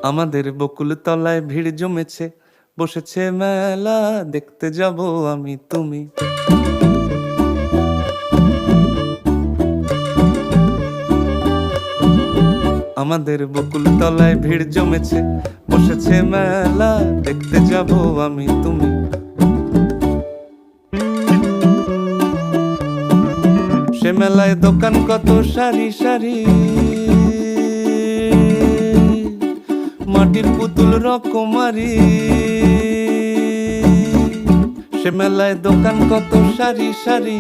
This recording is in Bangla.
আমাদের বকুল তলায় ভিড় জমেছে, বসেছে মেলা, দেখতে যাব আমি তুমি। আমাদের বকুল তলায় ভিড় জমেছে, বসেছে মেলা, দেখতে যাব আমি তুমি। সে মেলায় দোকান কত সারি সারি, মাটির পুতুল রকমারি। সে মেলায় দোকান কত সারি সারি।